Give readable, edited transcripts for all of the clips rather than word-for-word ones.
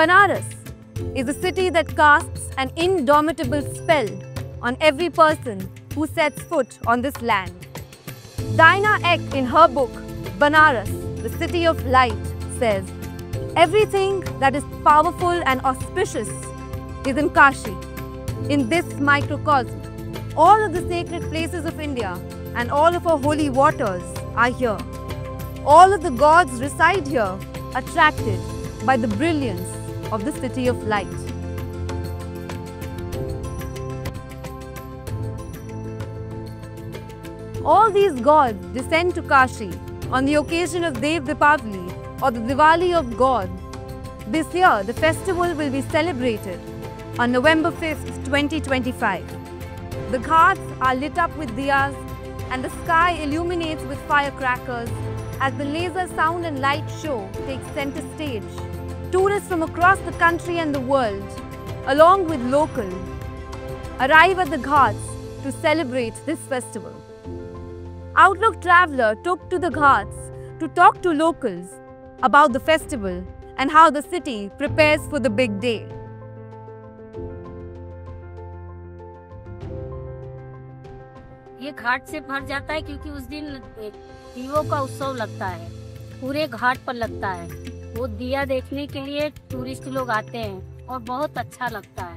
Banaras is a city that casts an indomitable spell on every person who sets foot on this land. Diana Eck, in her book, Banaras, the City of Light, says, everything that is powerful and auspicious is in Kashi, in this microcosm. All of the sacred places of India and all of our holy waters are here. All of the gods reside here, attracted by the brilliance of the City of Light. All these gods descend to Kashi on the occasion of Dev Dipavali, or the Diwali of God. This year, the festival will be celebrated on November 5th, 2025. The ghats are lit up with diyas and the sky illuminates with firecrackers as the laser sound and light show takes center stage. Tourists from across the country and the world, along with locals, arrive at the ghats to celebrate this festival. Outlook Traveler took to the ghats to talk to locals about the festival and how the city prepares for the big day. ये घाट से भर जाता है क्योंकि उस दिन दीवों का उत्सव लगता है, पूरे घाट पर लगता है। वो दिया देखने के लिए टूरिस्ट लोग आते हैं और बहुत अच्छा लगता है।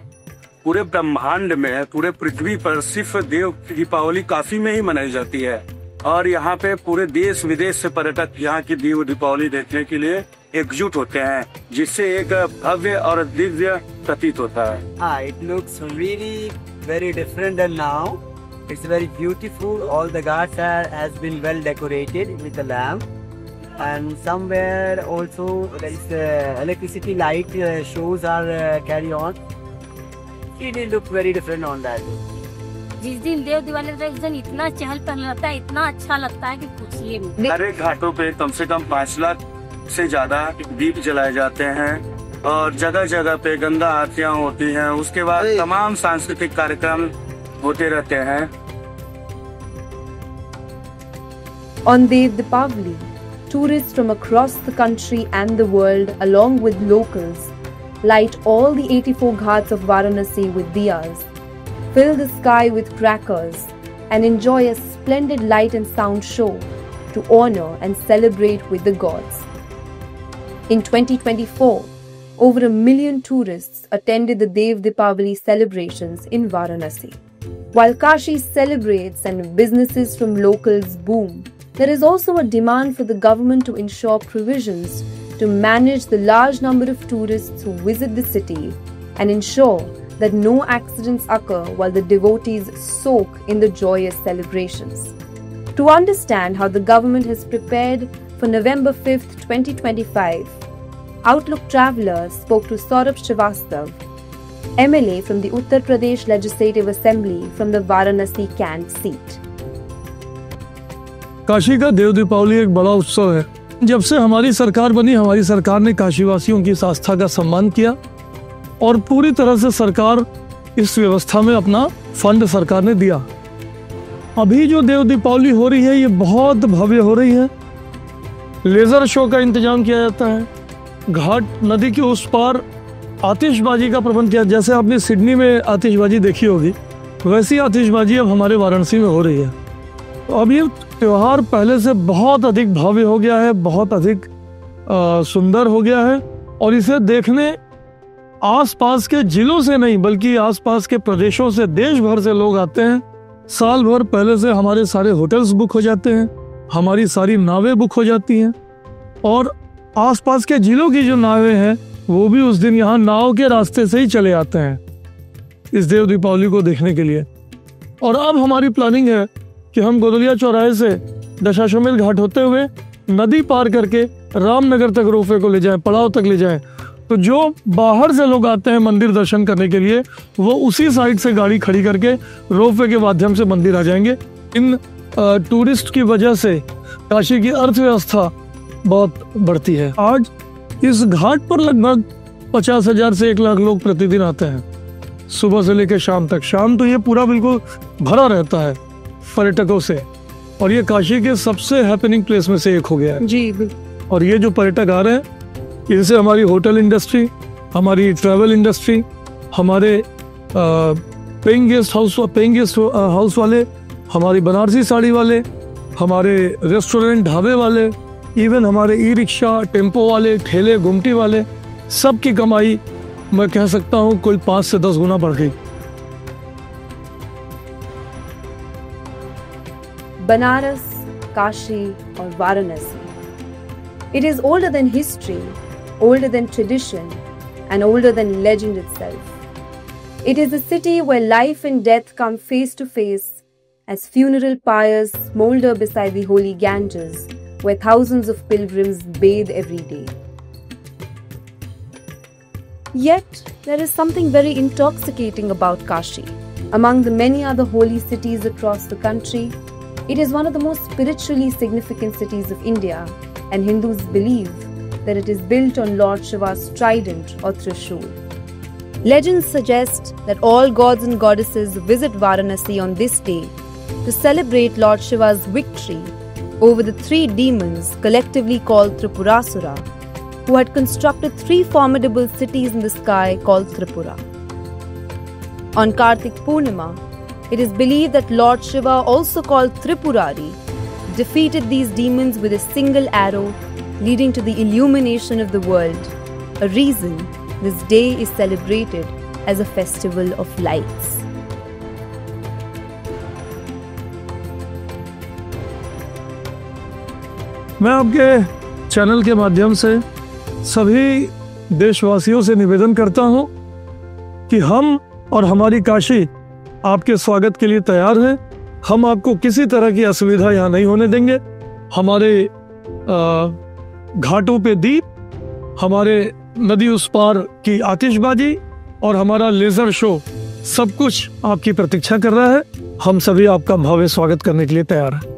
पूरे ब्रह्मांड में, पूरे पृथ्वी पर सिर्फ देव दीपावली काशी में ही मनाई जाती है और यहाँ पे पूरे देश विदेश से पर्यटक यहाँ की देव दीपावली देखने के लिए एकजुट होते हैं, जिससे एक भव्य और दिव्य प्रतीत होता है। It looks really very different than now. It's very beautiful. All the ghats has been well decorated with a lamp, and somewhere also there is electricity light shows are carry on. It will look very different on that. जिस दिन देव दिवाली रहता है उस दिन इतना चहल पहल रहता है, इतना अच्छा लगता है कि पूछिए नहीं। हर एक घाटों पे कम से कम 5 लाख से ज्यादा दीप जलाए जाते हैं और जगह जगह पे गंगा आरतियां होती हैं। उसके बाद तमाम सांस्कृतिक कार्यक्रम होते रहते हैं। On Dev Dipavali, tourists from across the country and the world, along with locals, light all the 84 ghats of Varanasi with diyas, fill the sky with crackers, and enjoy a splendid light and sound show to honor and celebrate with the gods. In 2024, over 1 million tourists attended the Dev Dipavali celebrations in Varanasi. While Kashi celebrates and businesses from locals boom, there is also a demand for the government to ensure provisions to manage the large number of tourists who visit the city and ensure that no accidents occur while the devotees soak in the joyous celebrations. To understand how the government has prepared for November 5th, 2025, Outlook Traveler spoke to Saurabh Srivastav, MLA from the Uttar Pradesh Legislative Assembly from the Varanasi Cant seat. Kashi का देव दीपावली एक बड़ा उत्सव है। जब से हमारी सरकार बनी, हमारी सरकार ने काशीवासियों की इस आस्था का सम्मान किया और पूरी तरह से सरकार इस व्यवस्था में अपना फंड सरकार ने दिया। अभी जो देव दीपावली हो रही है ये बहुत भव्य हो रही है। लेजर शो का इंतजाम किया जाता है, घाट नदी के उस पार आतिशबाजी का प्रबंध किया। जैसे आपने सिडनी में आतिशबाजी देखी होगी, वैसी आतिशबाजी अब हमारे वाराणसी में हो रही है। तो अब ये त्यौहार पहले से बहुत अधिक भव्य हो गया है, बहुत अधिक सुंदर हो गया है और इसे देखने आसपास के जिलों से नहीं बल्कि आसपास के प्रदेशों से, देश भर से लोग आते हैं। साल भर पहले से हमारे सारे होटल्स बुक हो जाते हैं, हमारी सारी नावें बुक हो जाती हैं और आसपास के जिलों की जो नावें हैं वो भी उस दिन यहाँ नाव के रास्ते से ही चले आते हैं इस देव दीपावली को देखने के लिए। और अब हमारी प्लानिंग है कि हम गोदलिया चौराहे से दशाश्वमेध घाट होते हुए नदी पार करके रामनगर तक रोपवे को ले जाएं, पड़ाव तक ले जाएं। तो जो बाहर से लोग आते हैं मंदिर दर्शन करने के लिए वो उसी साइड से गाड़ी खड़ी करके रोपवे के माध्यम से मंदिर आ जाएंगे। इन टूरिस्ट की वजह से काशी की अर्थव्यवस्था बहुत बढ़ती है। आज इस घाट पर लगभग 50,000 से 1 लाख लोग प्रतिदिन आते हैं, सुबह से लेकर शाम तक। शाम तो ये पूरा बिल्कुल भरा रहता है पर्यटकों से और ये काशी के सबसे हैपनिंग प्लेस में से एक हो गया है। जी। और ये जो पर्यटक आ रहे हैं इनसे हमारी होटल इंडस्ट्री, हमारी ट्रैवल इंडस्ट्री, हमारे पेइंग गेस्ट हाउस वाले, हमारी बनारसी साड़ी वाले, हमारे रेस्टोरेंट ढाबे वाले, इवन हमारे ई रिक्शा, टेम्पो वाले, ठेले गुमटी वाले, सब की कमाई मैं कह सकता हूँ कोई 5 से 10 गुना बढ़ गई। Banaras, Kashi or Varanasi. It is older than history, older than tradition, and older than legend itself. It is a city where life and death come face to face as funeral pyres smolder beside the holy Ganges, where thousands of pilgrims bathe every day. Yet, there is something very intoxicating about Kashi. Among the many other holy cities across the country, it is one of the most spiritually significant cities of India, and Hindus believe that it is built on Lord Shiva's trident or Trishul. Legends suggest that all gods and goddesses visit Varanasi on this day to celebrate Lord Shiva's victory over the 3 demons collectively called Tripurasura, who had constructed 3 formidable cities in the sky called Tripura. On Kartik Purnima, it is believed that Lord Shiva, also called Tripurari, defeated these demons with a single arrow, leading to the illumination of the world, a reason this day is celebrated as a festival of lights. मैं आपके channel के माध्यम से सभी देशवासियों से निवेदन करता हूं कि हम और हमारी काशी आपके स्वागत के लिए तैयार हैं। हम आपको किसी तरह की असुविधा यहाँ नहीं होने देंगे। हमारे घाटों पे दीप, हमारे नदी उस पार की आतिशबाजी और हमारा लेजर शो सब कुछ आपकी प्रतीक्षा कर रहा है। हम सभी आपका भव्य स्वागत करने के लिए तैयार हैं।